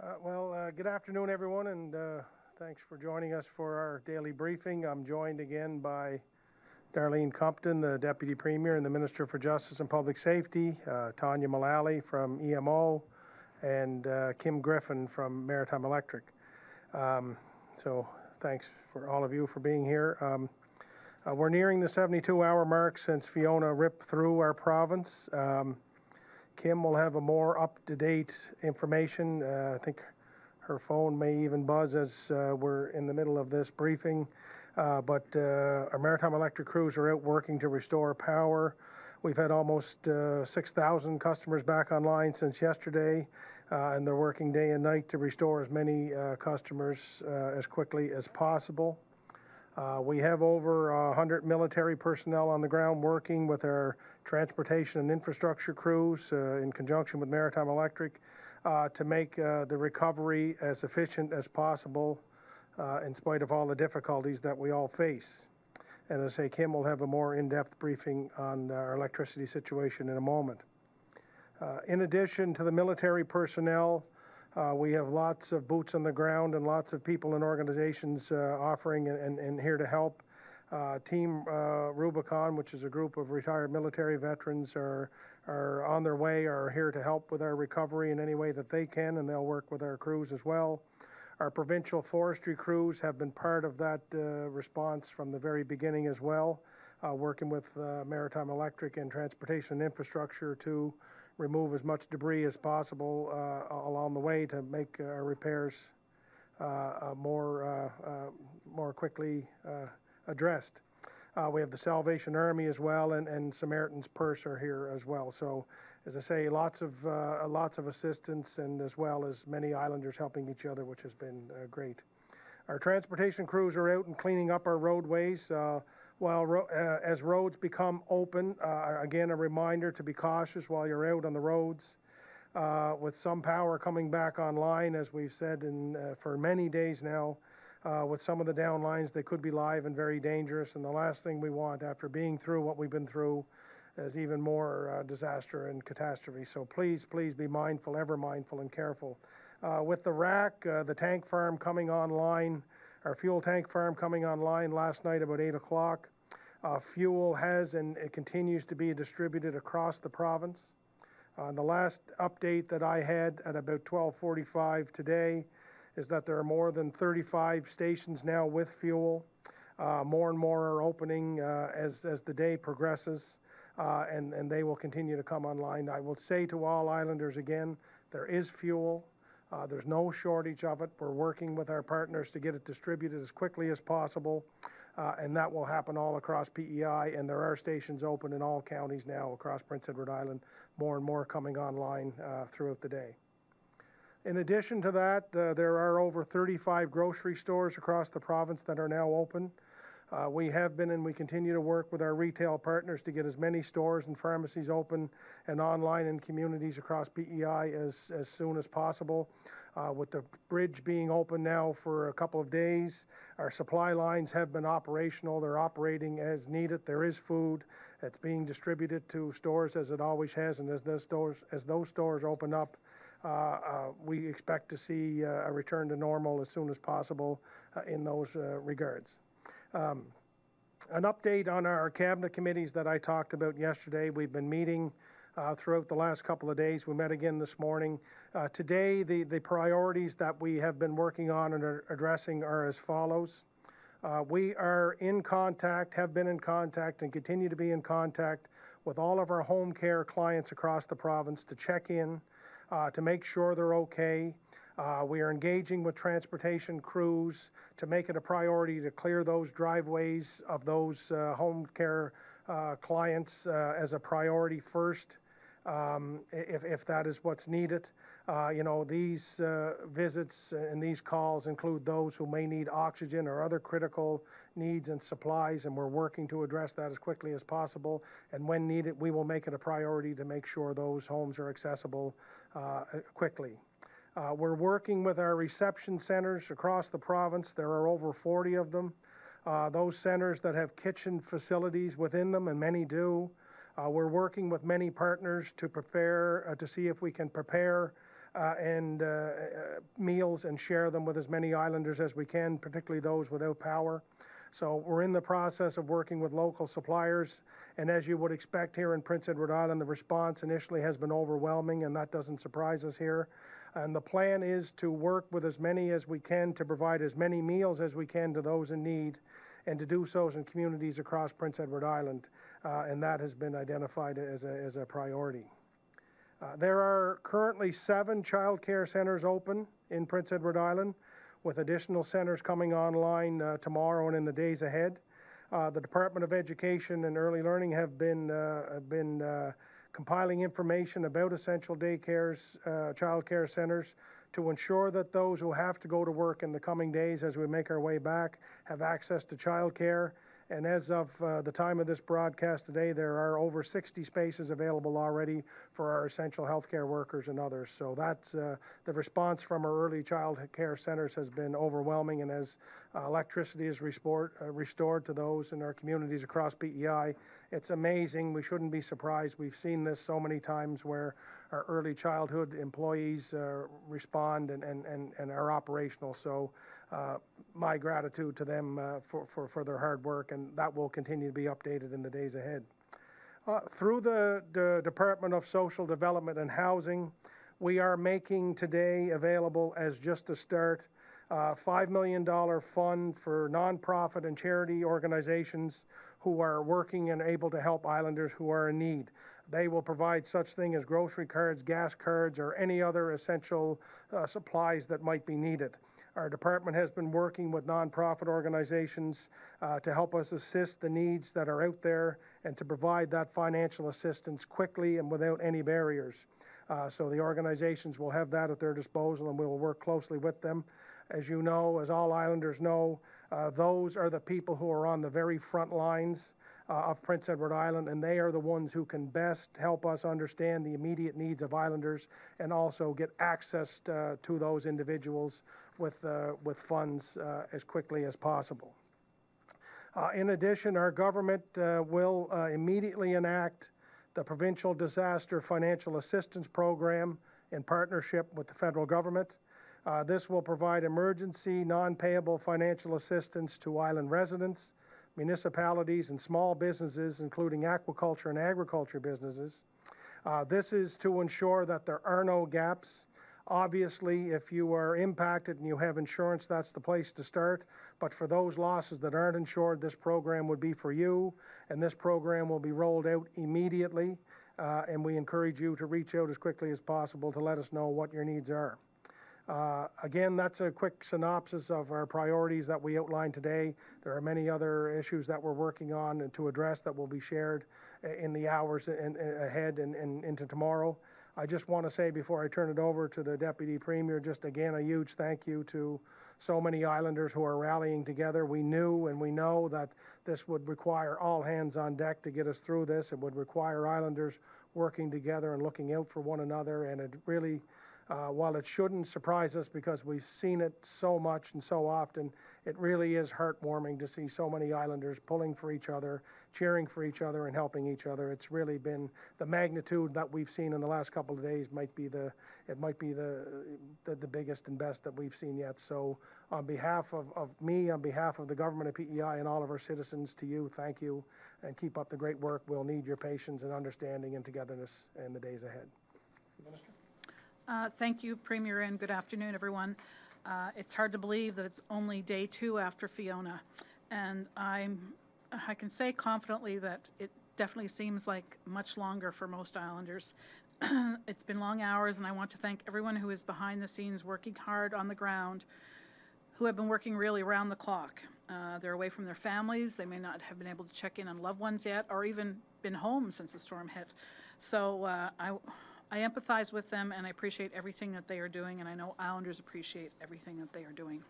Good afternoon, everyone, and thanks for joining us for our daily briefing. I'm joined again by Darlene Compton, the Deputy Premier and the Minister for Justice and Public Safety, Tanya Mullally from EMO, and Kim Griffin from Maritime Electric. So thanks for all of you for being here. We're nearing the 72-hour mark since Fiona ripped through our province. Kim will have a more up-to-date information. I think her phone may even buzz as we're in the middle of this briefing. But our Maritime Electric crews are out working to restore power. We've had almost 6,000 customers back online since yesterday, and they're working day and night to restore as many customers as quickly as possible. We have over 100 military personnel on the ground working with our transportation and infrastructure crews in conjunction with Maritime Electric to make the recovery as efficient as possible in spite of all the difficulties that we all face. And as I say, Kim will have a more in-depth briefing on our electricity situation in a moment. In addition to the military personnel, we have lots of boots on the ground and lots of people and organizations offering and here to help. Team Rubicon, which is a group of retired military veterans, are on their way, are here to help with our recovery in any way that they can, and they'll work with our crews as well. Our provincial forestry crews have been part of that response from the very beginning as well, working with Maritime Electric and Transportation and Infrastructure to remove as much debris as possible along the way to make our repairs more quickly addressed. We have the Salvation Army as well, and Samaritan's Purse are here as well. So, as I say, lots of assistance, and as well as many islanders helping each other, which has been great. Our transportation crews are out and cleaning up our roadways. As roads become open, again, a reminder to be cautious while you're out on the roads. With some power coming back online, as we've said for many days now, with some of the down lines, they could be live and very dangerous. And the last thing we want after being through what we've been through is even more disaster and catastrophe. So please be mindful, ever mindful and careful. With the rack, the tank farm coming online, our fuel tank farm coming online last night about 8 o'clock. Fuel has and it continues to be distributed across the province. The last update that I had at about 12:45 today is that there are more than 35 stations now with fuel. More and more are opening as the day progresses, and they will continue to come online. I will say to all islanders again, there is fuel. There's no shortage of it. We're working with our partners to get it distributed as quickly as possible, and that will happen all across P.E.I, and there are stations open in all counties now across Prince Edward Island, more and more coming online throughout the day. In addition to that, there are over 35 grocery stores across the province that are now open. We have been and we continue to work with our retail partners to get as many stores and pharmacies open and online in communities across PEI as soon as possible. With the bridge being open now for a couple of days, our supply lines have been operational. They're operating as needed. There is food. It's being distributed to stores as it always has, and as those stores open up, we expect to see a return to normal as soon as possible in those regards. An update on our cabinet committees that I talked about yesterday. We've been meeting throughout the last couple of days. We met again this morning. Today, the priorities that we have been working on and are addressing are as follows. We are in contact, have been in contact, and continue to be in contact with all of our home care clients across the province to check in, to make sure they're okay. We are engaging with transportation crews to make it a priority to clear those driveways of those home care clients as a priority first, if that is what's needed. These visits and these calls include those who may need oxygen or other critical needs and supplies, and we're working to address that as quickly as possible. And when needed, we will make it a priority to make sure those homes are accessible quickly. We're working with our reception centers across the province. There are over 40 of them. Those centers that have kitchen facilities within them, and many do. We're working with many partners to prepare, to see if we can prepare meals and share them with as many islanders as we can, particularly those without power. So we're in the process of working with local suppliers, and as you would expect here in Prince Edward Island, the response initially has been overwhelming, and that doesn't surprise us here. And the plan is to work with as many as we can to provide as many meals as we can to those in need, and to do so in communities across Prince Edward Island, and that has been identified as a priority. There are currently 7 child care centers open in Prince Edward Island, with additional centers coming online tomorrow and in the days ahead. The Department of Education and Early Learning have been compiling information about essential daycares, child care centers, to ensure that those who have to go to work in the coming days as we make our way back have access to child care. And as of the time of this broadcast today, there are over 60 spaces available already for our essential healthcare workers and others. So that's the response from our early child care centers has been overwhelming, and as electricity is restored to those in our communities across P.E.I, it's amazing. We shouldn't be surprised. We've seen this so many times where our early childhood employees respond and are operational. So my gratitude to them for their hard work, and that will continue to be updated in the days ahead. Through the Department of Social Development and Housing, we are making today available as just a start $5 million fund for nonprofit and charity organizations who are working and able to help islanders who are in need. They will provide such thing as grocery cards, gas cards, or any other essential supplies that might be needed. Our department has been working with nonprofit organizations to help us assist the needs that are out there and to provide that financial assistance quickly and without any barriers. So the organizations will have that at their disposal, and we will work closely with them. As you know, as all islanders know, those are the people who are on the very front lines of Prince Edward Island, and they are the ones who can best help us understand the immediate needs of islanders and also get access to those individuals with funds as quickly as possible. In addition, our government will immediately enact the Provincial Disaster Financial Assistance Program in partnership with the federal government. This will provide emergency, non-payable financial assistance to island residents, municipalities, and small businesses, including aquaculture and agriculture businesses. This is to ensure that there are no gaps. Obviously, if you are impacted and you have insurance, that's the place to start. But for those losses that aren't insured, this program would be for you, and this program will be rolled out immediately. And we encourage you to reach out as quickly as possible to let us know what your needs are. Again, that's a quick synopsis of our priorities that we outlined today. There are many other issues that we're working on and to address that will be shared in the hours ahead and into tomorrow. I just want to say before I turn it over to the Deputy Premier, just again a huge thank you to so many islanders who are rallying together. We knew and we know that this would require all hands on deck to get us through this. It would require islanders working together and looking out for one another, and it really, while it shouldn't surprise us because we've seen it so much and so often, it really is heartwarming to see so many islanders pulling for each other, cheering for each other, and helping each other. It's really been the magnitude that we've seen in the last couple of days might be the biggest and best that we've seen yet. So on behalf of me, on behalf of the government of PEI and all of our citizens, to you, thank you, and keep up the great work. We'll need your patience and understanding and togetherness in the days ahead. Minister? Thank you, Premier, and good afternoon, everyone. It's hard to believe that it's only day 2 after Fiona, and I can say confidently that it definitely seems like much longer for most islanders. It's been long hours, and I want to thank everyone who is behind the scenes working hard on the ground, who have been working really around the clock. They're away from their families. They may not have been able to check in on loved ones yet, or even been home since the storm hit. So I empathize with them, and I appreciate everything that they are doing, and I know Islanders appreciate everything that they are doing.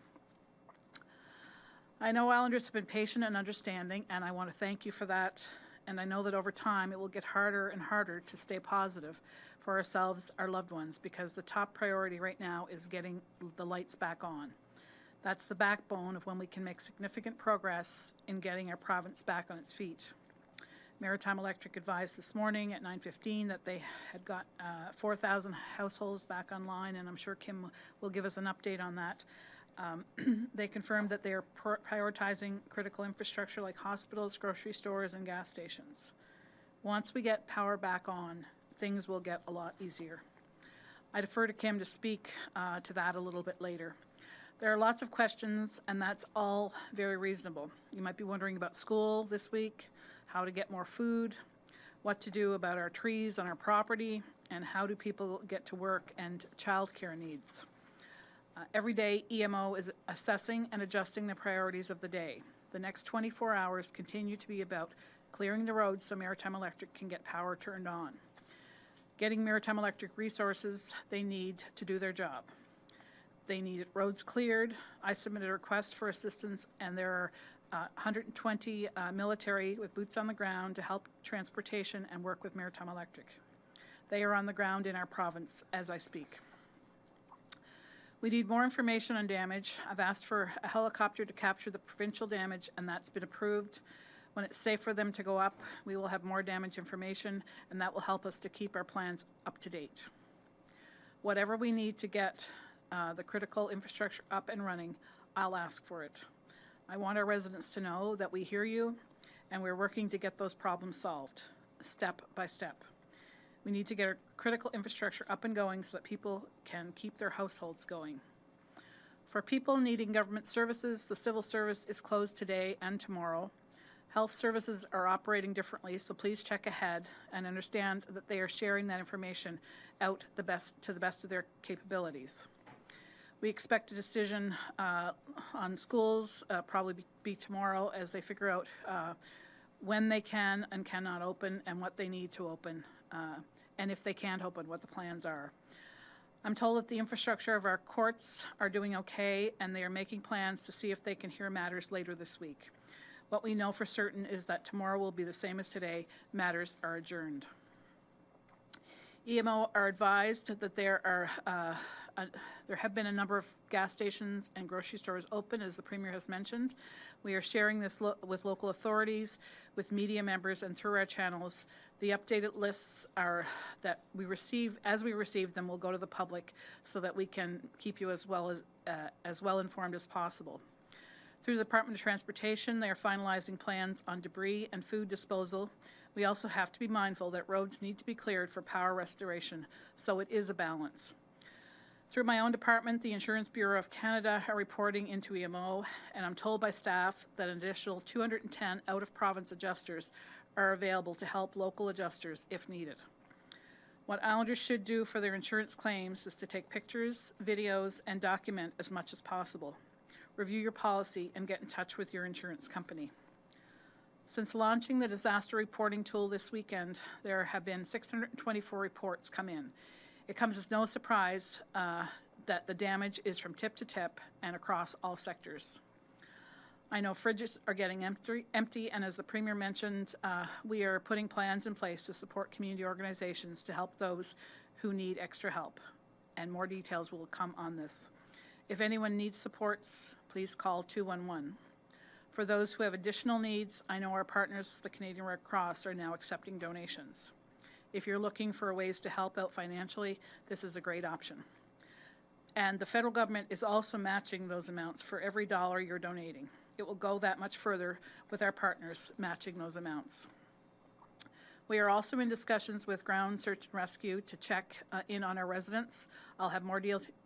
I know Islanders have been patient and understanding, and I want to thank you for that. And I know that over time it will get harder and harder to stay positive for ourselves, our loved ones, because the top priority right now is getting the lights back on. That's the backbone of when we can make significant progress in getting our province back on its feet. Maritime Electric advised this morning at 9:15 that they had got 4,000 households back online, and I'm sure Kim will give us an update on that. They confirmed that they are prioritizing critical infrastructure like hospitals, grocery stores, and gas stations. Once we get power back on, things will get a lot easier. I defer to Kim to speak to that a little bit later. There are lots of questions, and that's all very reasonable. You might be wondering about school this week, how to get more food, what to do about our trees on our property, and how do people get to work and childcare needs. Every day, EMO is assessing and adjusting the priorities of the day. The next 24 hours continue to be about clearing the roads so Maritime Electric can get power turned on, getting Maritime Electric resources they need to do their job. They need roads cleared. I submitted a request for assistance, and there are 120 military with boots on the ground to help transportation and work with Maritime Electric. They are on the ground in our province as I speak. We need more information on damage. I've asked for a helicopter to capture the provincial damage, and that's been approved. When it's safe for them to go up, we will have more damage information, and that will help us to keep our plans up to date. Whatever we need to get the critical infrastructure up and running, I'll ask for it. I want our residents to know that we hear you, and we're working to get those problems solved, step by step. We need to get our critical infrastructure up and going so that people can keep their households going. For people needing government services, the civil service is closed today and tomorrow. Health services are operating differently, so please check ahead and understand that they are sharing that information out to the best of their capabilities. We expect a decision on schools probably be tomorrow as they figure out when they can and cannot open and what they need to open, and if they can't open, what the plans are. I'm told that the infrastructure of our courts are doing okay, and they are making plans to see if they can hear matters later this week. What we know for certain is that tomorrow will be the same as today. Matters are adjourned. EMO are advised that there have been a number of gas stations and grocery stores open, as the Premier has mentioned. We are sharing this with local authorities, with media members, and through our channels. The updated lists are that we receive, as we receive them, will go to the public so that we can keep you as well informed as possible. Through the Department of Transportation, they are finalizing plans on debris and food disposal. We also have to be mindful that roads need to be cleared for power restoration, so it is a balance. Through my own department, the Insurance Bureau of Canada are reporting into EMO, and I'm told by staff that an additional 210 out-of-province adjusters are available to help local adjusters if needed. What Islanders should do for their insurance claims is to take pictures, videos, and document as much as possible. Review your policy and get in touch with your insurance company. Since launching the disaster reporting tool this weekend, there have been 624 reports come in. It comes as no surprise that the damage is from tip to tip and across all sectors. I know fridges are getting empty, and as the Premier mentioned, we are putting plans in place to support community organizations to help those who need extra help, and more details will come on this. If anyone needs supports, please call 211. For those who have additional needs, I know our partners, the Canadian Red Cross, are now accepting donations. If you're looking for ways to help out financially, this is a great option. And the federal government is also matching those amounts for every dollar you're donating. It will go that much further with our partners matching those amounts. We are also in discussions with Ground Search and Rescue to check in on our residents. I'll have more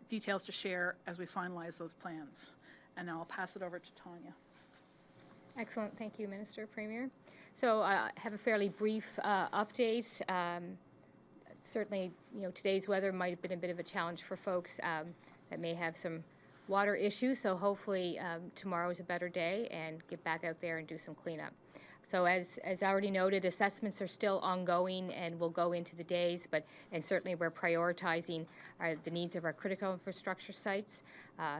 details to share as we finalize those plans. And now I'll pass it over to Tanya. Excellent. Thank you, Minister, Premier. So I have a fairly brief update. Certainly, today's weather might have been a bit of a challenge for folks that may have some water issues. So hopefully tomorrow is a better day and get back out there and do some cleanup. So as already noted, assessments are still ongoing and will go into the days, and certainly we're prioritizing the needs of our critical infrastructure sites,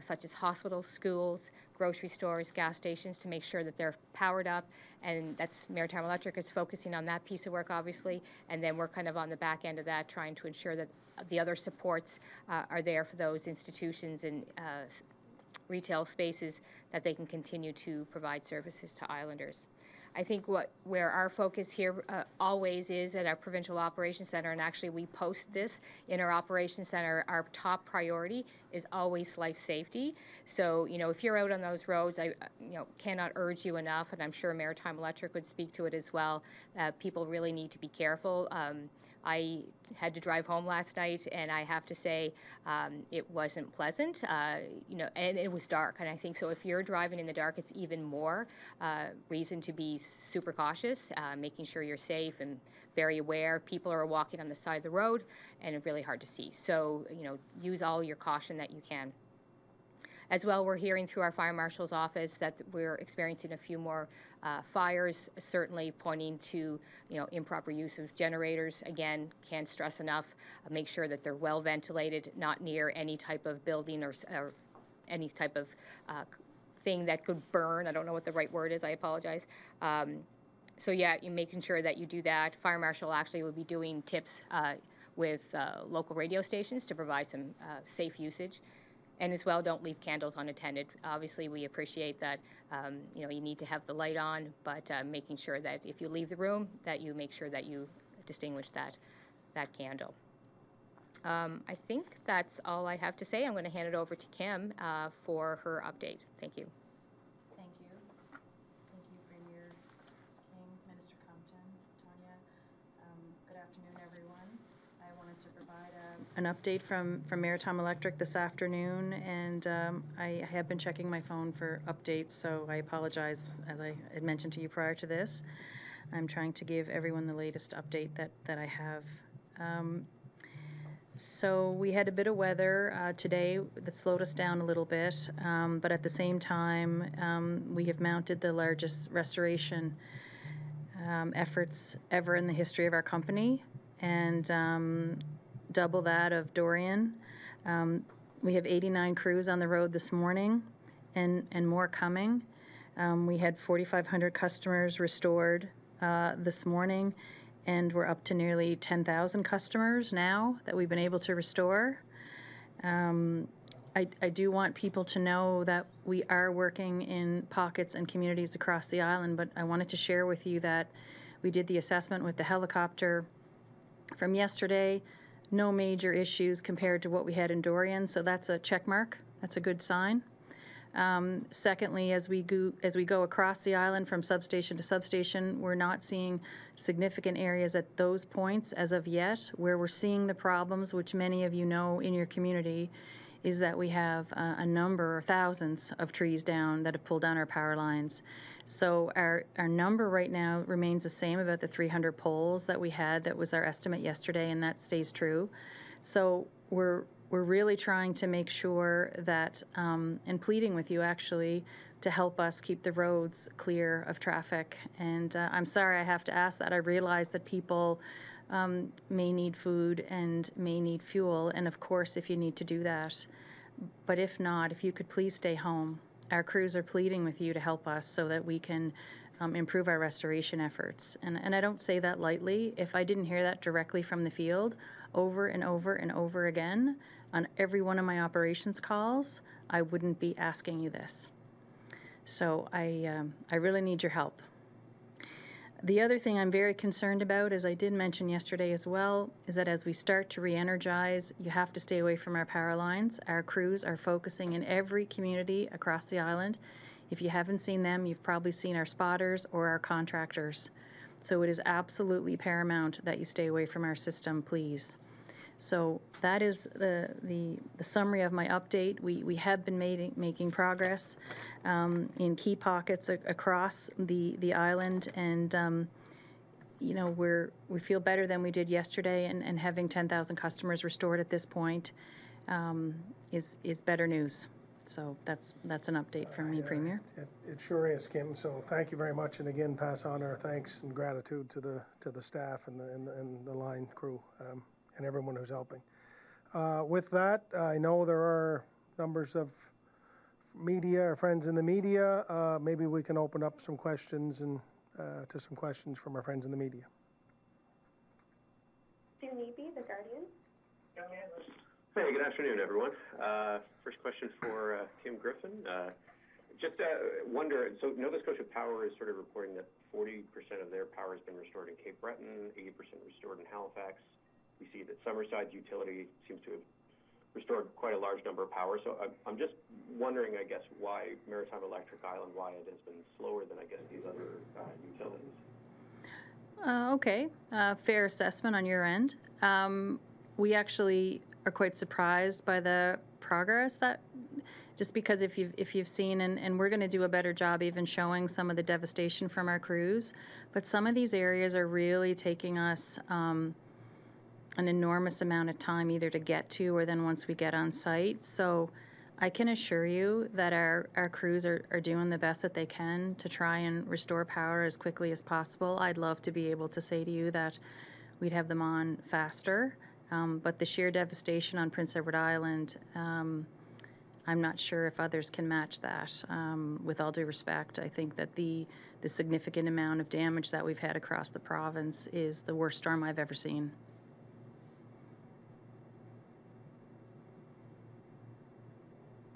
such as hospitals, schools, grocery stores, gas stations, to make sure that they're powered up, and that's Maritime Electric is focusing on that piece of work, obviously, and then we're kind of on the back end of that, trying to ensure that the other supports are there for those institutions and retail spaces that they can continue to provide services to Islanders. I think where our focus here always is at our Provincial Operations Center, and actually we post this in our Operations Center, our top priority is always life safety. So, you know, if you're out on those roads, I cannot urge you enough, and I'm sure Maritime Electric would speak to it as well, people really need to be careful. I had to drive home last night, and I have to say it wasn't pleasant, and it was dark. And I think so if you're driving in the dark, it's even more reason to be super cautious, making sure you're safe and very aware. People are walking on the side of the road, and it's really hard to see. So, use all your caution that you can. As well, we're hearing through our fire marshal's office that we're experiencing a few more fires, certainly pointing to, improper use of generators. Again, can't stress enough, make sure that they're well ventilated, not near any type of building or any type of thing that could burn. I don't know what the right word is, I apologize. So yeah, you're making sure that you do that. Fire marshal actually will be doing tips with local radio stations to provide some safe usage. And as well, don't leave candles unattended. Obviously, we appreciate that, you need to have the light on, but making sure that if you leave the room, that you make sure that you distinguish that candle. I think that's all I have to say. I'm going to hand it over to Kim for her update. Thank you. Thank you. Thank you, Premier King, Minister Compton, Tanya. Good afternoon, everyone. I wanted to provide an update from Maritime Electric this afternoon, and I have been checking my phone for updates, so I apologize, as I had mentioned to you prior to this. I'm trying to give everyone the latest update that I have. So we had a bit of weather today that slowed us down a little bit, but at the same time, we have mounted the largest restoration efforts ever in the history of our company, and double that of Dorian. We have 89 crews on the road this morning, and more coming. We had 4,500 customers restored this morning, and we're up to nearly 10,000 customers now that we've been able to restore. I do want people to know that we are working in pockets and communities across the island, but I wanted to share with you that we did the assessment with the helicopter from yesterday. No major issues compared to what we had in Dorian, so that's a check mark. That's a good sign. Secondly, as we go across the island from substation to substation, we're not seeing significant areas at those points as of yet. Where we're seeing the problems, which many of you know in your community, is that we have a number, thousands of trees down that have pulled down our power lines. So our number right now remains the same, about the 300 poles that we had. That was our estimate yesterday, and that stays true. So we're really trying to make sure that, and pleading with you actually, to help us keep the roads clear of traffic. And I'm sorry I have to ask that. I realize that people may need food and may need fuel, and of course if you need to do that. But if not, if you could please stay home. Our crews are pleading with you to help us so that we can improve our restoration efforts. And I don't say that lightly. If I didn't hear that directly from the field over and over and over again on every one of my operations calls, I wouldn't be asking you this. So I really need your help. The other thing I'm very concerned about, as I did mention yesterday as well, is that as we start to re-energize, you have to stay away from our power lines. Our crews are focusing in every community across the island. If you haven't seen them, you've probably seen our spotters or our contractors. So it is absolutely paramount that you stay away from our system, please. So that is the summary of my update. We have been making progress in key pockets across the island, and we feel better than we did yesterday, and having 10,000 customers restored at this point is better news. So that's an update from me, Premier. It sure is, Kim. So thank you very much, and again, pass on our thanks and gratitude to the staff and the line crew. And everyone who's helping. With that, I know there are numbers of media or friends in the media. Maybe we can open up some questions and to some questions from our friends in the media. Sunebi, The Guardian. Hey, good afternoon, everyone. First question for Kim Griffin. Just wonder, so Nova Scotia Power is sort of reporting that 40% of their power has been restored in Cape Breton, 80% restored in Halifax. We see that Summerside's utility seems to have restored quite a large number of power. So I'm just wondering, I guess, why Maritime Electric Island, why it has been slower than, I guess, these other utilities. Okay, fair assessment on your end. We actually are quite surprised by the progress that, just because if you've seen, and we're going to do a better job even showing some of the devastation from our crews, but some of these areas are really taking us an enormous amount of time either to get to or then once we get on site. So I can assure you that our crews are doing the best that they can to try and restore power as quickly as possible. I'd love to be able to say to you that we'd have them on faster, but the sheer devastation on Prince Edward Island, I'm not sure if others can match that. With all due respect, I think that the significant amount of damage that we've had across the province is the worst storm I've ever seen.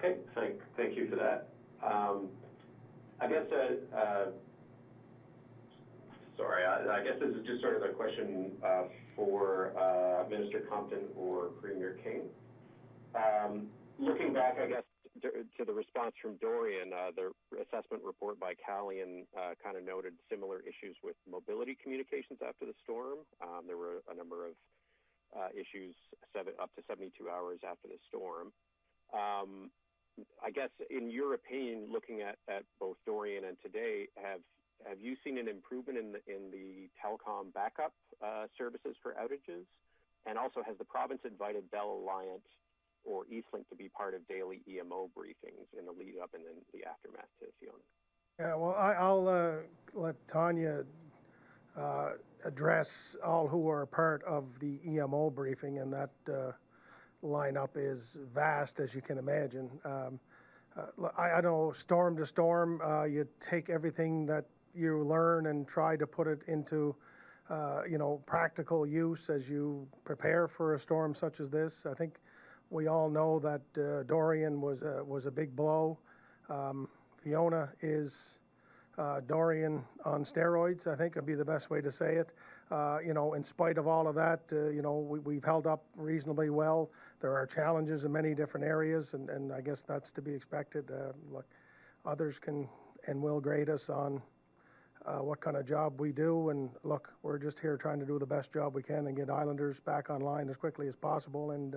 Okay, thank you for that. I guess, I guess this is just sort of a question for Minister Compton or Premier King. Looking back, I guess, to the response from Dorian, the assessment report by Callian kind of noted similar issues with mobility communications after the storm. There were a number of issues up to 72 hours after the storm. I guess, in your opinion, looking at both Dorian and today, have you seen an improvement in the telecom backup services for outages? And also, has the province invited Bell Alliant or Eastlink to be part of daily EMO briefings in the lead up and then the aftermath to Fiona? Yeah, well, I'll let Tanya address all who are part of the EMO briefing, and that lineup is vast, as you can imagine. I know storm to storm, you take everything that you learn and try to put it into practical use as you prepare for a storm such as this. I think we all know that Dorian was a big blow. Fiona is Dorian on steroids, I think would be the best way to say it. In spite of all of that, we've held up reasonably well. There are challenges in many different areas, and I guess that's to be expected. Look, others can and will grade us on what kind of job we do, and look, we're just here trying to do the best job we can and get Islanders back online as quickly as possible, and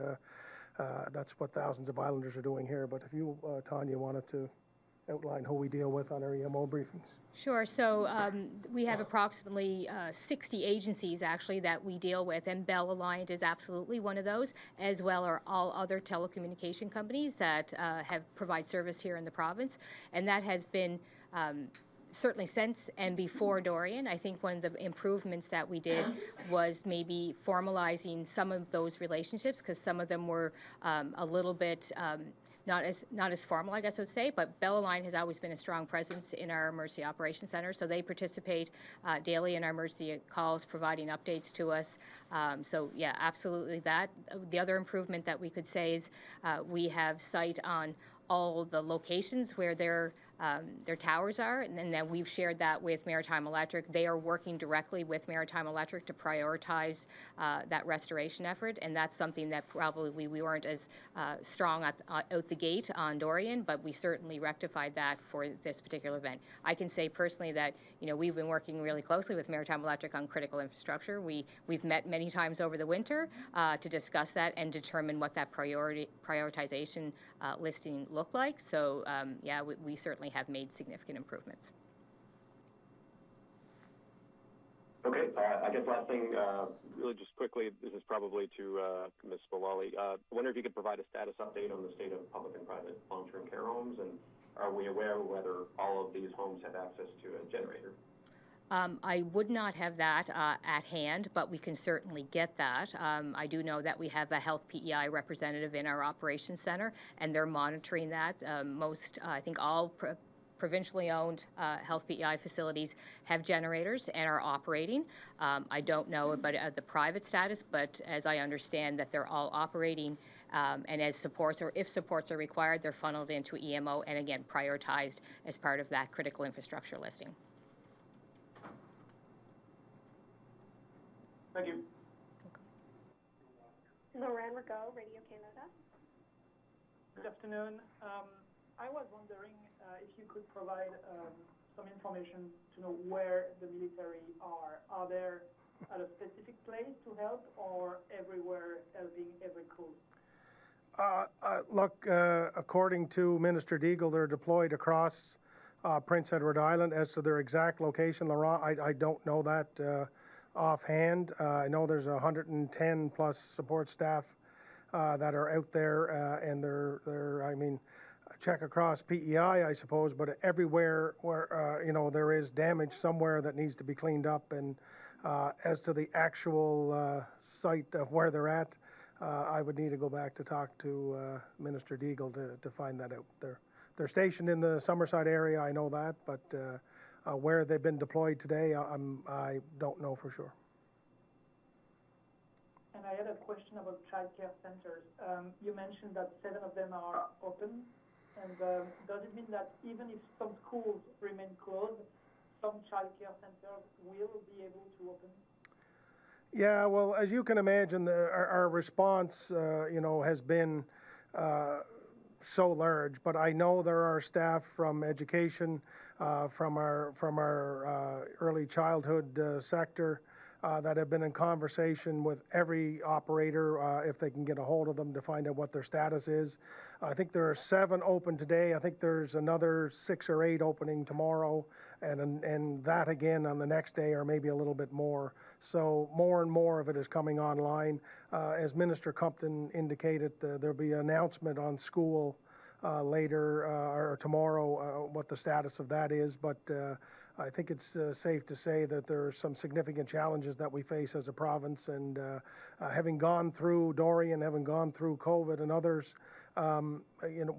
that's what thousands of Islanders are doing here. But if you, Tanya, wanted to outline who we deal with on our EMO briefings. Sure. So we have approximately 60 agencies actually that we deal with, and Bell Alliant is absolutely one of those, as well are all other telecommunication companies that provide service here in the province, and that has been certainly since and before Dorian. I think one of the improvements that we did was maybe formalizing some of those relationships, because some of them were a little bit not as formal, I guess I would say, but Bell Alliant has always been a strong presence in our Emergency Operations Center, so they participate daily in our emergency calls, providing updates to us. So yeah, absolutely that. The other improvement that we could say is we have sight on all the locations where their towers are, and then we've shared that with Maritime Electric. They are working directly with Maritime Electric to prioritize that restoration effort, and that's something that probably we weren't as strong out the gate on Dorian, but we certainly rectified that for this particular event. I can say personally that we've been working really closely with Maritime Electric on critical infrastructure. We've met many times over the winter to discuss that and determine what that prioritization listing looked like. So yeah, we certainly have made significant improvements. Okay, I guess last thing, really just quickly, this is probably to Ms. Mullally. I wonder if you could provide a status update on the state of public and private long-term care homes, and are we aware whether all of these homes have access to a generator? I would not have that at hand, but we can certainly get that. I do know that we have a health P.E.I. representative in our operations center, and they're monitoring that. I think all provincially owned health P.E.I. facilities have generators and are operating. I don't know about the private status, but as I understand that they're all operating And as supports, or if supports are required, they're funneled into EMO and again prioritized as part of that critical infrastructure listing. Thank you. Lauren Rigaud, Radio Canada. Good afternoon. I was wondering if you could provide some information to know where the military are. Are they at a specific place to help, or everywhere helping every crew? Look, according to Minister Deagle, they're deployed across Prince Edward Island. As to their exact location, Laurent, I don't know that offhand. I know there's 110 plus support staff that are out there, and they're I mean, check across P.E.I, I suppose, but everywhere where there is damage somewhere that needs to be cleaned up. And as to the actual site of where they're at, I would need to go back to talk to Minister Deagle to find that out. They're stationed in the Summerside area, I know that, but where they've been deployed today, I don't know for sure. And I had a question about childcare centers. You mentioned that 7 of them are open, and does it mean that even if some schools remain closed, some childcare centers will be able to open? Yeah, well, as you can imagine, our response, has been so large. But I know there are staff from education, from our early childhood sector, that have been in conversation with every operator if they can get a hold of them to find out what their status is. I think there are 7 open today. I think there's another 6 or 8 opening tomorrow, and that again on the next day, or maybe a little bit more. So more and more of it is coming online. As Minister Compton indicated, there'll be an announcement on school later or tomorrow what the status of that is. But I think it's safe to say that there are some significant challenges that we face as a province. And having gone through Dorian, having gone through COVID and others,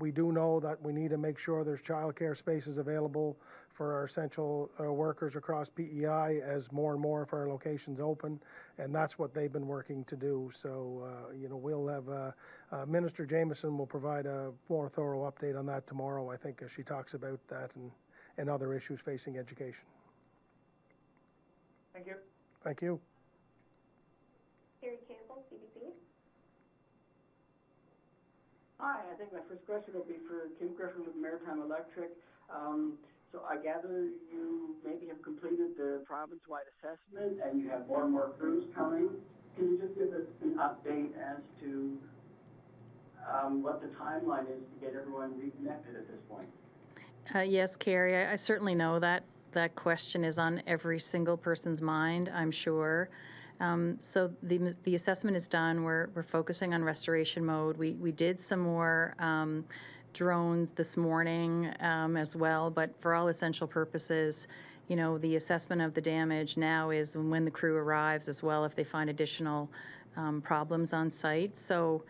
we do know that we need to make sure there's childcare spaces available for our essential workers across P.E.I. as more and more of our locations open, and that's what they've been working to do. So, we'll have Minister Jameson will provide a more thorough update on that tomorrow, I think, as she talks about that and other issues facing education. Thank you. Thank you. Carrie Campbell, CBC. Hi, I think my first question will be for Kim Griffin with Maritime Electric. So I gather you maybe have completed the province-wide assessment and you have more and more crews coming. Can you just give us an update as to what the timeline is to get everyone reconnected at this point? Yes, Carrie, I certainly know that question is on every single person's mind, I'm sure. So the assessment is done. We're focusing on restoration mode. We did some more drones this morning as well, but for all essential purposes, the assessment of the damage now is when the crew arrives as well, if they find additional problems on site. So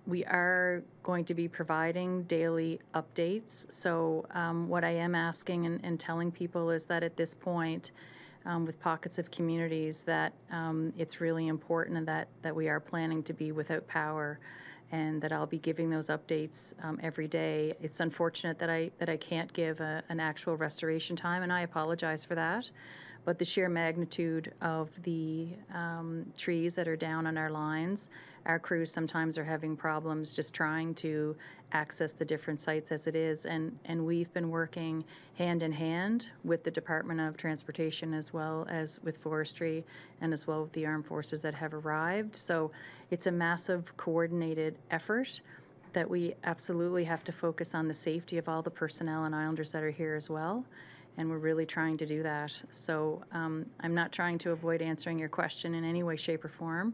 we are going to be providing daily updates. So what I am asking and telling people is that at this point, with pockets of communities, that it's really important that we are planning to be without power, and that I'll be giving those updates every day. It's unfortunate that I can't give an actual restoration time, and I apologize for that. But the sheer magnitude of the trees that are down on our lines, our crews sometimes are having problems just trying to access the different sites as it is. And we've been working hand in hand with the Department of Transportation as well as with Forestry and as well with the armed forces that have arrived. So it's a massive coordinated effort that we absolutely have to focus on the safety of all the personnel and Islanders that are here as well. And we're really trying to do that. So I'm not trying to avoid answering your question in any way, shape, or form.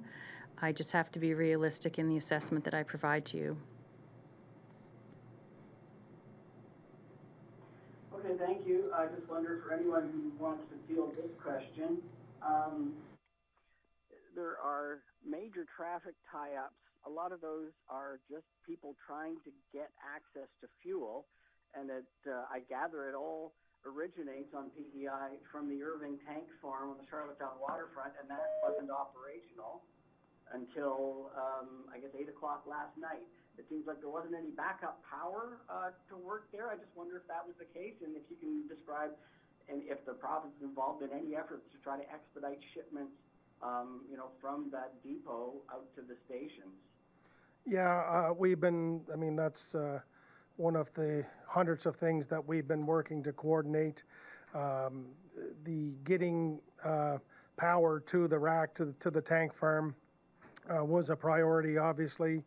I just have to be realistic in the assessment that I provide to you. Okay, thank you. I just wonder for anyone who wants to field this question, there are major traffic tie-ups. A lot of those are just people trying to get access to fuel, and I gather it all originates on P.E.I. from the Irving Tank Farm on the Charlottetown waterfront, and that wasn't operational. until, I guess, 8 o'clock last night. It seems like there wasn't any backup power to work there. I just wonder if that was the case, and if you can describe, and if the province is involved in any efforts to try to expedite shipments, from that depot out to the stations. Yeah, I mean, that's one of the hundreds of things that we've been working to coordinate. The getting power to the rack, to the tank farm, was a priority, obviously.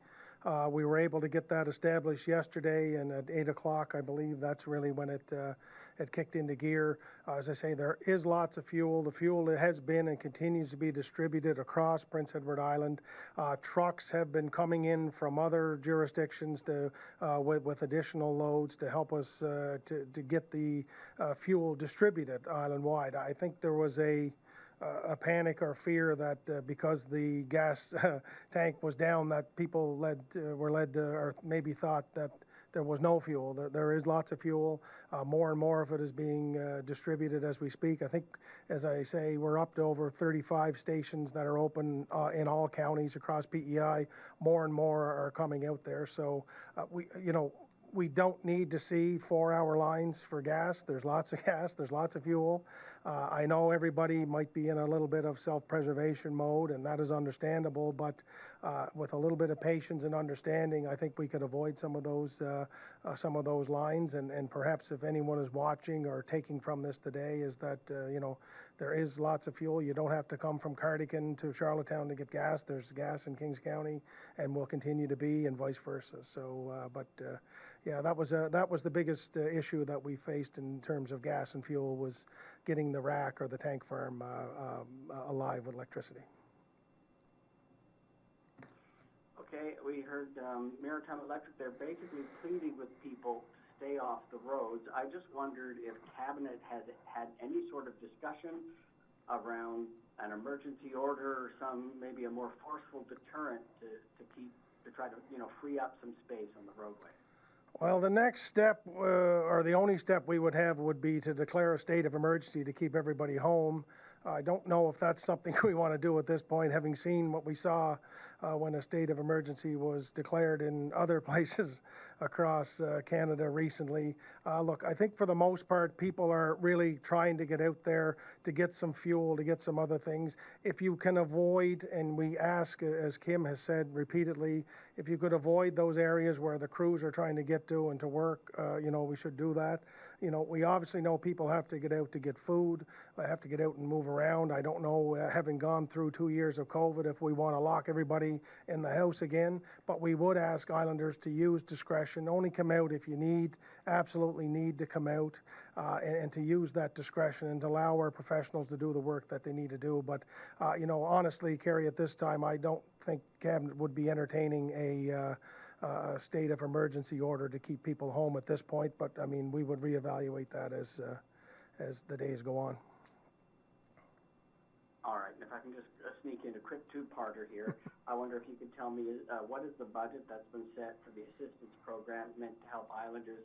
We were able to get that established yesterday, and at 8 o'clock, I believe, that's really when it kicked into gear. As I say, there is lots of fuel. The fuel has been and continues to be distributed across Prince Edward Island. Trucks have been coming in from other jurisdictions with additional loads to help us to get the fuel distributed island-wide. I think there was a panic or fear that because the gas tank was down, that people were led to, or maybe thought that there was no fuel. There is lots of fuel. More and more of it is being distributed as we speak. I think, as I say, we're up to over 35 stations that are open in all counties across P.E.I. More and more are coming out there. So we don't need to see 4-hour lines for gas. There's lots of gas. There's lots of fuel. I know everybody might be in a little bit of self-preservation mode, and that is understandable, but with a little bit of patience and understanding, I think we could avoid some of those lines. And perhaps if anyone is watching or taking from this today, is that there is lots of fuel. You don't have to come from Cardigan to Charlottetown to get gas. There's gas in Kings County, and will continue to be, and vice versa. So, yeah, that was the biggest issue that we faced in terms of gas and fuel, was getting the rack or the tank farm alive with electricity. Okay, we heard Maritime Electric, they're basically pleading with people to stay off the roads. I just wondered if Cabinet has had any sort of discussion around an emergency order, or maybe a more forceful deterrent to try to free up some space on the roadway. Well, the next step, or the only step we would have, would be to declare a state of emergency to keep everybody home. I don't know if that's something we want to do at this point, having seen what we saw when a state of emergency was declared in other places across Canada recently. Look, I think for the most part, people are really trying to get out there to get some fuel, to get some other things. If you can avoid, and we ask, as Kim has said repeatedly, if you could avoid those areas where the crews are trying to get to and to work, we should do that. We obviously know people have to get out to get food, have to get out and move around. I don't know, having gone through 2 years of COVID, if we want to lock everybody in the house again, but we would ask Islanders to use discretion. Only come out if you absolutely need to come out, and to use that discretion and to allow our professionals to do the work that they need to do. But, honestly, Kerry, at this time, I don't think Cabinet would be entertaining a state of emergency order to keep people home at this point. But, I mean, we would reevaluate that as the days go on. All right, and if I can just sneak in a quick two-parter here, I wonder if you could tell me what is the budget that's been set for the assistance program meant to help Islanders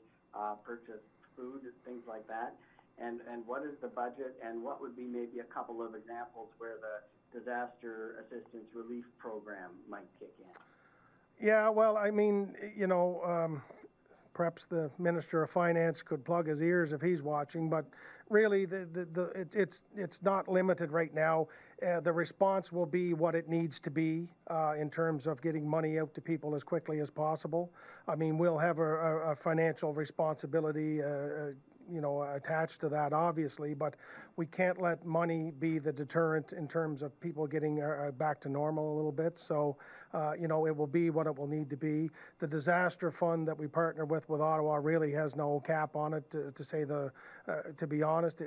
purchase food, things like that, and what is the budget, and what would be maybe a couple of examples where the disaster assistance relief program might kick in? Yeah, well, I mean, perhaps the Minister of Finance could plug his ears if he's watching, but really, it's not limited right now. The response will be what it needs to be in terms of getting money out to people as quickly as possible. I mean, we'll have a financial responsibility attached to that, obviously, but we can't let money be the deterrent in terms of people getting back to normal a little bit. So, it will be what it will need to be. The disaster fund that we partner with Ottawa really has no cap on it. To be honest,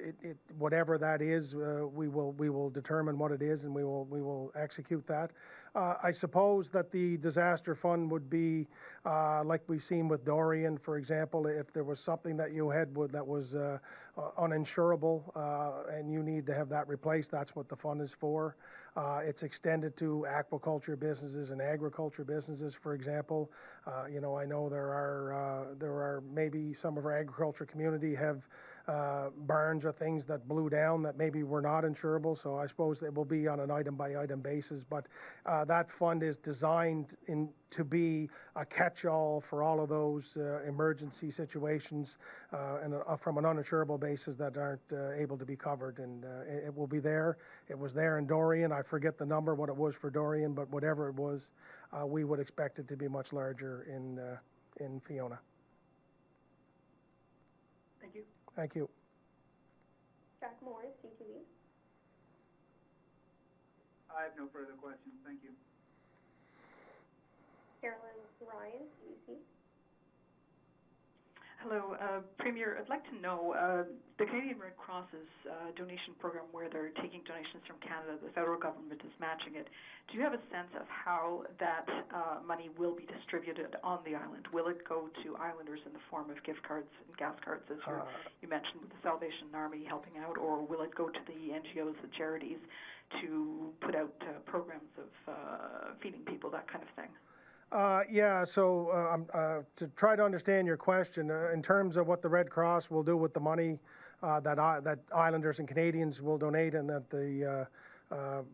whatever that is, we will determine what it is, and we will execute that. I suppose that the disaster fund would be like we've seen with Dorian, for example. If there was something that you had that was uninsurable and you need to have that replaced, that's what the fund is for. It's extended to aquaculture businesses and agriculture businesses, for example. I know there are maybe some of our agriculture community have barns or things that blew down that maybe were not insurable. So I suppose it will be on an item-by-item basis. But that fund is designed to be a catch-all for all of those emergency situations and from an uninsurable basis that aren't able to be covered. And it will be there. It was there in Dorian. I forget the number, what it was for Dorian, but whatever it was, we would expect it to be much larger in Fiona. Thank you. Thank you. Jack Morris, CTV. I have no further questions. Thank you. Carolyn Ryan, CBC. Hello, Premier. I'd like to know the Canadian Red Cross's donation program, where they're taking donations from Canada. The federal government is matching it. Do you have a sense of how that money will be distributed on the island? Will it go to islanders in the form of gift cards and gas cards, as you mentioned with the Salvation Army helping out, or will it go to the NGOs, the charities, to put out programs of feeding people, that kind of thing? Yeah, so to try to understand your question, in terms of what the Red Cross will do with the money that islanders and Canadians will donate and that the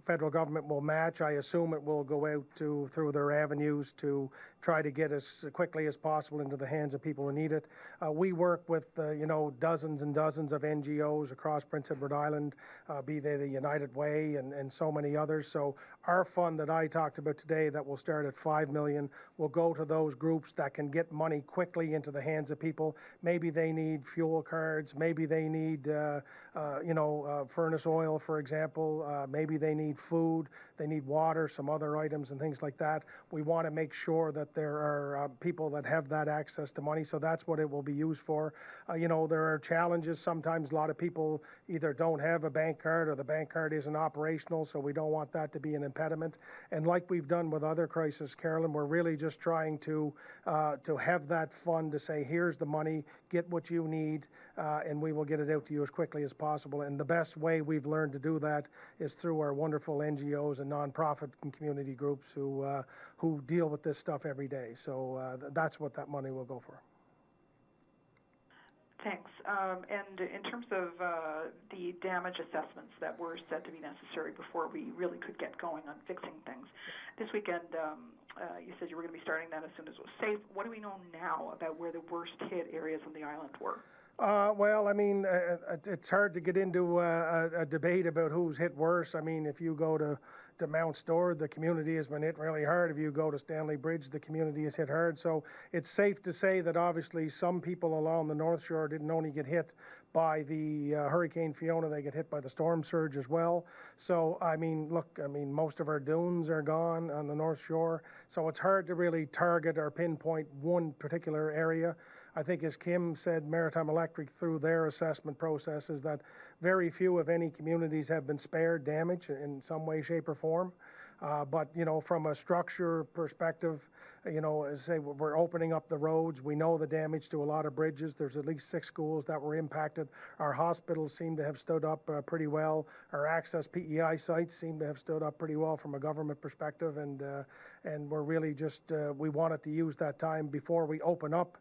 federal government will match, I assume it will go out through their avenues to try to get as quickly as possible into the hands of people who need it. We work with, dozens and dozens of NGOs across Prince Edward Island, be they the United Way and so many others. So our fund that I talked about today that will start at $5 million will go to those groups that can get money quickly into the hands of people. Maybe they need fuel cards. Maybe they need, furnace oil, for example. Maybe they need food. They need water, some other items and things like that. We want to make sure that there are people that have that access to money. So that's what it will be used for. There are challenges. Sometimes a lot of people either don't have a bank card or the bank card isn't operational. So we don't want that to be an impediment. And like we've done with other crises, Carolyn, we're really just trying to have that fund to say, here's the money, get what you need, and we will get it out to you as quickly as possible. And the best way we've learned to do that is through our wonderful NGOs and nonprofit and community groups who deal with this stuff every day. So that's what that money will go for. Thanks. And in terms of the damage assessments that were said to be necessary before we really could get going on fixing things, this weekend you said you were going to be starting that as soon as it was safe. What do we know now about where the worst hit areas on the island were? Well, I mean, it's hard to get into a debate about who's hit worse. I mean, if you go to Mount Stewart, the community has been hit really hard. If you go to Stanley Bridge, the community is hit hard. So it's safe to say that obviously some people along the North Shore didn't only get hit by the Hurricane Fiona, they get hit by the storm surge as well. So, I mean, most of our dunes are gone on the North Shore. So it's hard to really target or pinpoint one particular area. I think, as Kim said, Maritime Electric, through their assessment process, is that very few, if any, communities have been spared damage in some way, shape, or form. But, from a structure perspective, as I say, we're opening up the roads. We know the damage to a lot of bridges. There's at least 6 schools that were impacted. Our hospitals seem to have stood up pretty well. Our access P.E.I. sites seem to have stood up pretty well from a government perspective. And we're really just, we wanted to use that time before we open up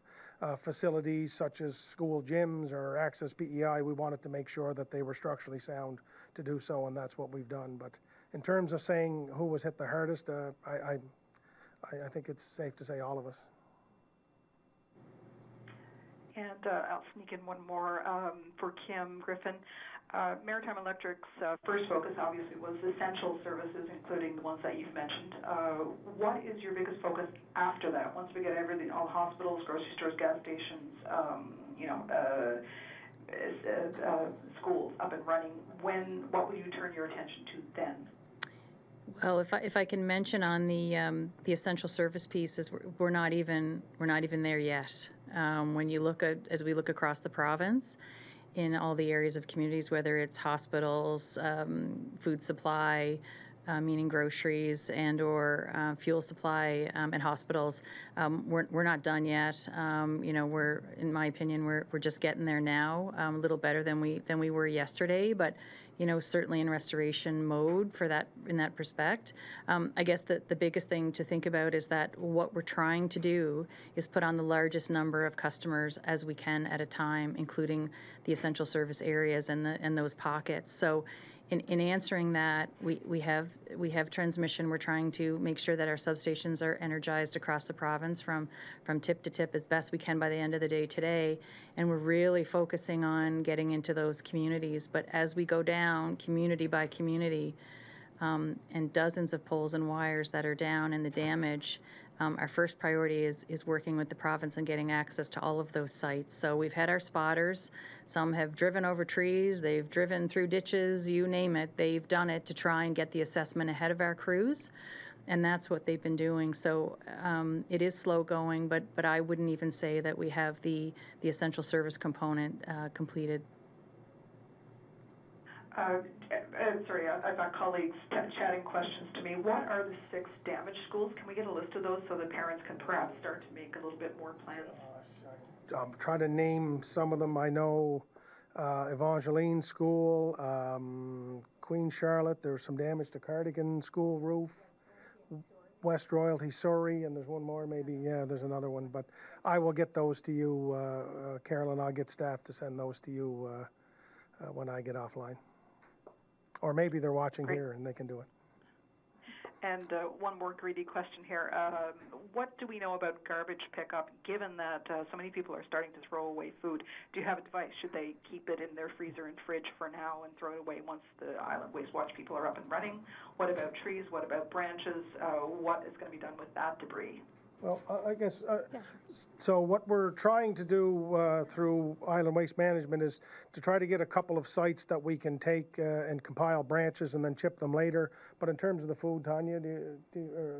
facilities such as school gyms or access PEI. We wanted to make sure that they were structurally sound to do so, and that's what we've done. But in terms of saying who was hit the hardest, I think it's safe to say all of us. And I'll sneak in one more for Kim Griffin. Maritime Electric's first focus obviously was essential services, including the ones that you've mentioned. What is your biggest focus after that? Once we get everything, all hospitals, grocery stores, gas stations, schools up and running, what will you turn your attention to then? Well, if I can mention on the essential service pieces, we're not even there yet. When you look as we look across the province, in all the areas of communities, whether it's hospitals, food supply, meaning groceries, and or fuel supply and hospitals, we're not done yet. We're, in my opinion, we're just getting there now, a little better than we were yesterday. But certainly in restoration mode for that, in that respect. I guess the biggest thing to think about is that what we're trying to do is put on the largest number of customers as we can at a time, including the essential service areas and those pockets. So in answering that, we have transmission. We're trying to make sure that our substations are energized across the province from tip to tip as best we can by the end of the day today. And we're really focusing on getting into those communities. But as we go down community by community, and dozens of poles and wires that are down and the damage, our first priority is working with the province and getting access to all of those sites. So we've had our spotters. Some have driven over trees, they've driven through ditches, you name it. They've done it to try and get the assessment ahead of our crews, and that's what they've been doing. So it is slow going, but I wouldn't even say that we have the essential service component completed. Sorry, I've got colleagues chatting questions to me. What are the 6 damaged schools? Can we get a list of those so that parents can perhaps start to make a little bit more plans? I'm trying to name some of them. I know Evangeline School, Queen Charlotte, there's some damage to Cardigan School roof, West Royalty, Surrey, and there's one more maybe. Yeah, there's another one. But I will get those to you, Carolyn. I'll get staff to send those to you when I get offline. Or maybe they're watching here and they can do it. And one more greedy question here. What do we know about garbage pickup, given that so many people are starting to throw away food? Do you have advice? Should they keep it in their freezer and fridge for now and throw it away once the Island Waste Watch people are up and running? What about trees? What about branches? What is going to be done with that debris? Well, I guess, so what we're trying to do through Island Waste Management is to try to get a couple of sites that we can take and compile branches and then chip them later. But in terms of the food, Tanya,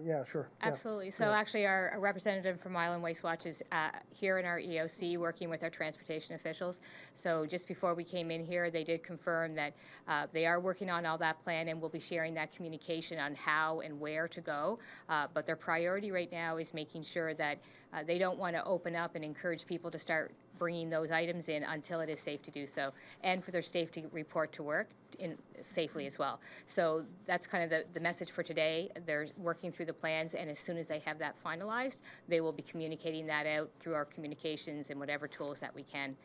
yeah, sure. Absolutely. So actually our representative from Island Waste Watch is here in our EOC working with our transportation officials. So just before we came in here, they did confirm that they are working on all that plan and will be sharing that communication on how and where to go. But their priority right now is making sure that they don't want to open up and encourage people to start bringing those items in until it is safe to do so, and for their staff to report to work safely as well. So that's kind of the message for today. They're working through the plans, and as soon as they have that finalized, they will be communicating that out through our communications and whatever tools that we can.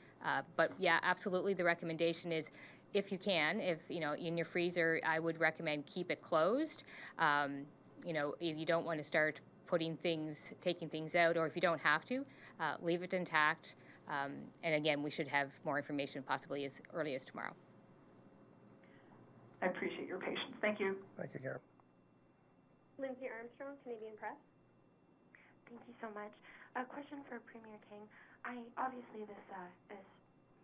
But yeah, absolutely, the recommendation is, if you can, if in your freezer, I would recommend keep it closed. If you don't want to start taking things out, or if you don't have to, leave it intact. And again, we should have more information possibly as early as tomorrow. I appreciate your patience. Thank you. Thank you, Karen. Lindsay Armstrong, Canadian Press. Thank you so much. A question for Premier King. Obviously this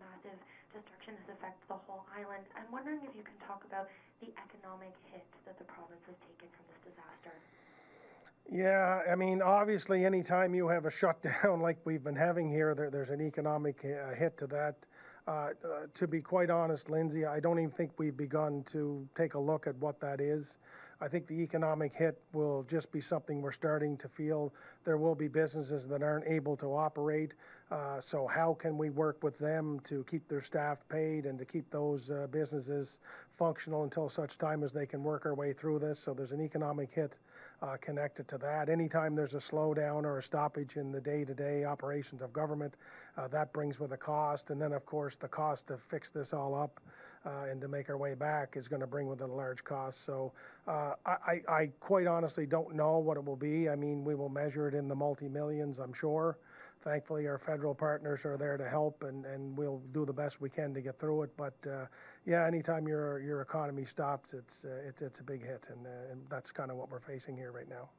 massive destruction has affected the whole island. I'm wondering if you can talk about the economic hit that the province has taken from this disaster. Yeah, I mean, obviously, anytime you have a shutdown like we've been having here, there's an economic hit to that. To be quite honest, Lindsay, I don't even think we've begun to take a look at what that is. I think the economic hit will just be something we're starting to feel. There will be businesses that aren't able to operate. So how can we work with them to keep their staff paid and to keep those businesses functional until such time as they can work our way through this? So there's an economic hit connected to that. Anytime there's a slowdown or a stoppage in the day-to-day operations of government, that brings with a cost. And then, of course, the cost to fix this all up and to make our way back is going to bring with it a large cost. So I quite honestly don't know what it will be. I mean, we will measure it in the multi-millions, I'm sure. Thankfully, our federal partners are there to help, and we'll do the best we can to get through it. But yeah, anytime your economy stops, it's a big hit, and that's kind of what we're facing here right now.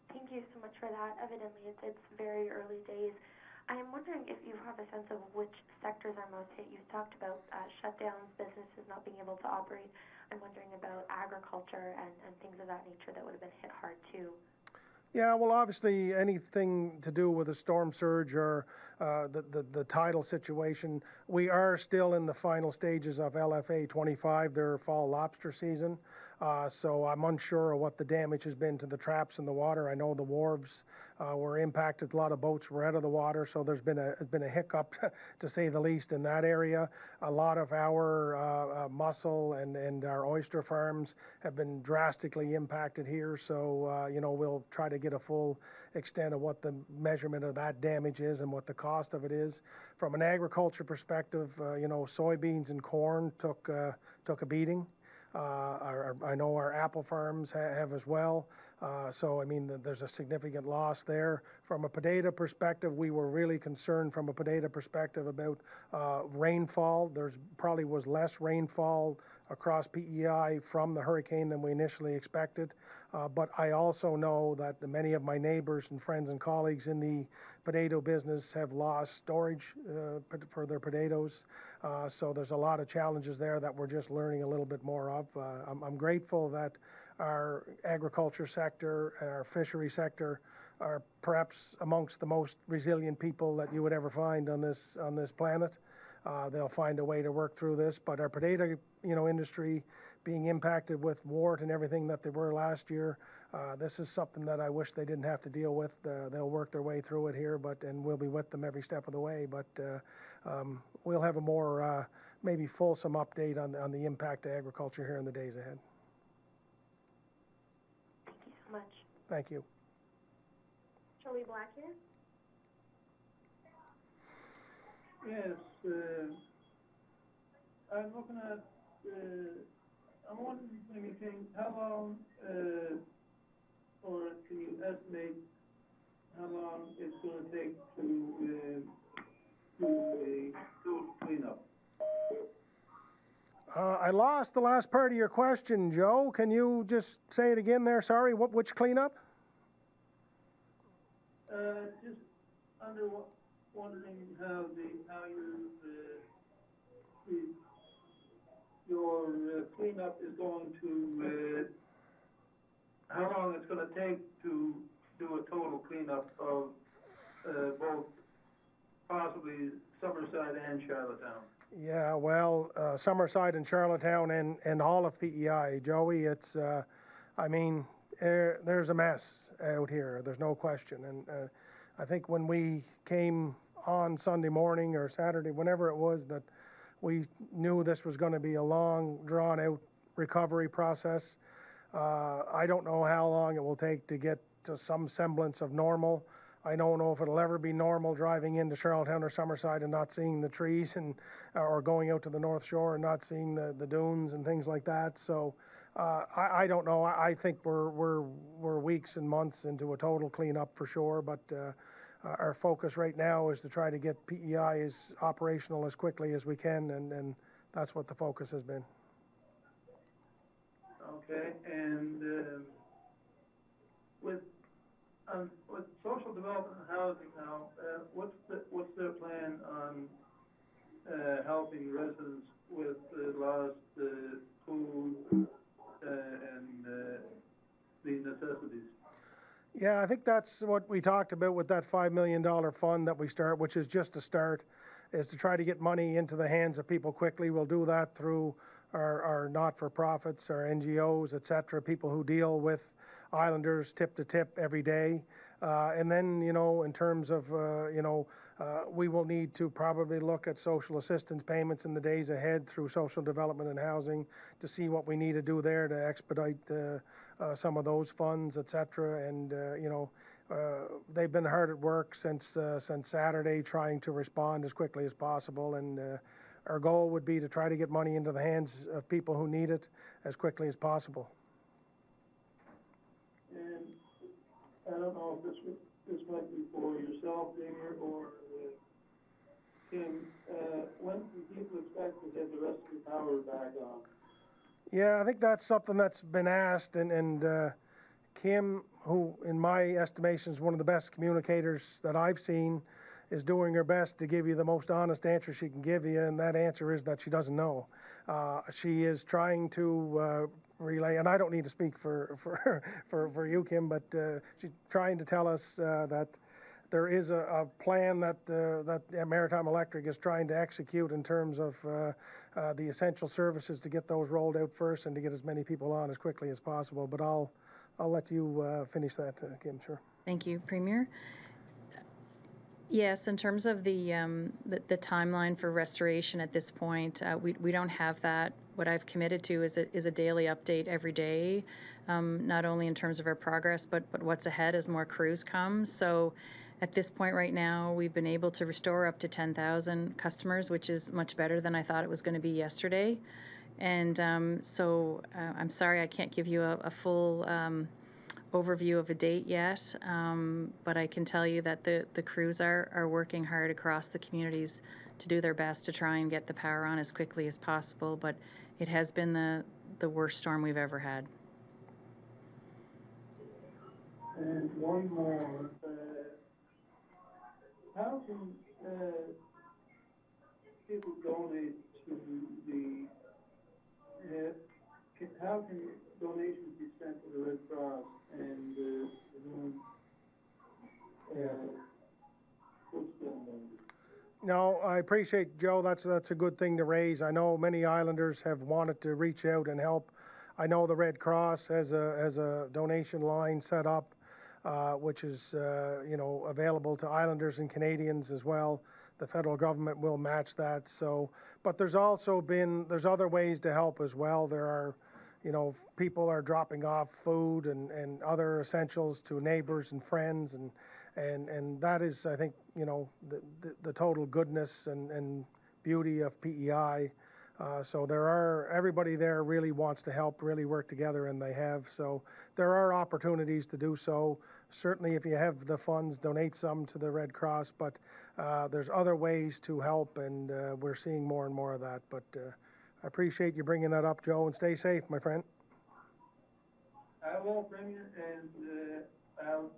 Thank you so much for that. Evidently, it's very early days. I'm wondering if you have a sense of which sectors are most hit. You talked about shutdowns, businesses not being able to operate. I'm wondering about agriculture and things of that nature that would have been hit hard too. Yeah, well, obviously anything to do with a storm surge or the tidal situation, we are still in the final stages of LFA 25, their fall lobster season. So I'm unsure of what the damage has been to the traps in the water. I know the wharves were impacted. A lot of boats were out of the water, so there's been a hiccup, to say the least, in that area. A lot of our mussel and our oyster farms have been drastically impacted here, so we'll try to get a full extent of what the measurement of that damage is and what the cost of it is. From an agriculture perspective, soybeans and corn took a beating. I know our apple farms have as well. So, I mean, there's a significant loss there. From a potato perspective, we were really concerned from a potato perspective about rainfall. There's probably was less rainfall across P.E.I. from the hurricane than we initially expected. But I also know that many of my neighbors and friends and colleagues in the potato business have lost storage for their potatoes. So there's a lot of challenges there that we're just learning a little bit more of. I'm grateful that our agriculture sector and our fishery sector are perhaps amongst the most resilient people that you would ever find on this planet. They'll find a way to work through this, but our potato industry being impacted with wart and everything that they were last year, this is something that I wish they didn't have to deal with. They'll work their way through it here, and we'll be with them every step of the way. But we'll have a more maybe fulsome update on the impact of agriculture here in the days ahead. Thank you so much. Thank you. Joey Black here. Yes, I'm looking at, I'm wondering, maybe how long, or can you estimate how long it's going to take to do a cleanup? I lost the last part of your question, Joe. Can you just say it again there? Sorry, which cleanup? Just wondering how your cleanup is going to, how long it's going to take to do a total cleanup of both possibly Summerside and Charlottetown. Yeah, well, Summerside and Charlottetown and all of P.E.I. Joey, it's, I mean, there's a mess out here. There's no question. And I think when we came on Sunday morning or Saturday, whenever it was, that we knew this was going to be a long, drawn-out recovery process. I don't know how long it will take to get to some semblance of normal. I don't know if it'll ever be normal driving into Charlottetown or Summerside and not seeing the trees, or going out to the North Shore and not seeing the dunes and things like that. So I don't know. I think we're weeks and months into a total cleanup for sure. But our focus right now is to try to get P.E.I. as operational as quickly as we can, and that's what the focus has been. Okay, and with social development and housing now, what's their plan on helping residents with lost food and the necessities? Yeah, I think that's what we talked about with that $5 million fund that we start, which is just a start, is to try to get money into the hands of people quickly. We'll do that through our not-for-profits, our NGOs, et cetera, people who deal with islanders tip to tip every day. And then, in terms of, we will need to probably look at social assistance payments in the days ahead through social development and housing to see what we need to do there to expedite some of those funds, et cetera. And, they've been hard at work since Saturday trying to respond as quickly as possible. And our goal would be to try to get money into the hands of people who need it as quickly as possible. And I don't know if this might be for yourself, Damien, or Kim. When do people expect to get the rest of the power back on? Yeah, I think that's something that's been asked, and Kim, who in my estimation is one of the best communicators that I've seen, is doing her best to give you the most honest answer she can give you, and that answer is that she doesn't know. She is trying to relay, and I don't need to speak for you, Kim, but she's trying to tell us that there is a plan that Maritime Electric is trying to execute in terms of the essential services to get those rolled out first and to get as many people on as quickly as possible. But I'll let you finish that, Kim, sure. Thank you, Premier. Yes, in terms of the timeline for restoration at this point, we don't have that. What I've committed to is a daily update every day, not only in terms of our progress, but what's ahead as more crews come. So at this point right now, we've been able to restore up to 10,000 customers, which is much better than I thought it was going to be yesterday. And I'm sorry I can't give you a full overview of a date yet, but I can tell you that the crews are working hard across the communities to do their best to try and get the power on as quickly as possible, but it has been the worst storm we've ever had. And one more, how can people donate to the, how can donations be sent to the Red Cross and No, I appreciate, Joe, that's a good thing to raise. I know many islanders have wanted to reach out and help. I know the Red Cross has a donation line set up, which is available to islanders and Canadians as well. The federal government will match that. So, but there's other ways to help as well. There are, people are dropping off food and other essentials to neighbors and friends, and that is, I think, the total goodness and beauty of P.E.I. So everybody there really wants to help, really work together, and they have. So there are opportunities to do so. Certainly, if you have the funds, donate some to the Red Cross, but there's other ways to help, and we're seeing more and more of that. But I appreciate you bringing that up, Joe, and stay safe, my friend. I will, Premier, and I'll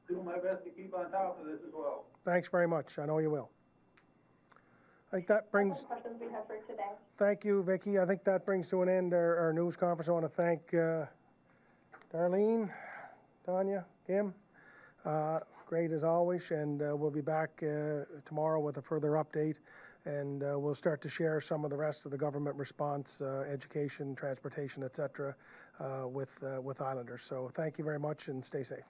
do my best to keep on top of this as well. Thanks very much. I know you will. I think that brings... That's all the questions we have for today. Thank you, Vicki. I think that brings to an end our news conference. I want to thank Darlene, Tanya, Kim. Great as always, and we'll be back tomorrow with a further update, and we'll start to share some of the rest of the government response, education, transportation, etc., with Islanders. So thank you very much, and stay safe.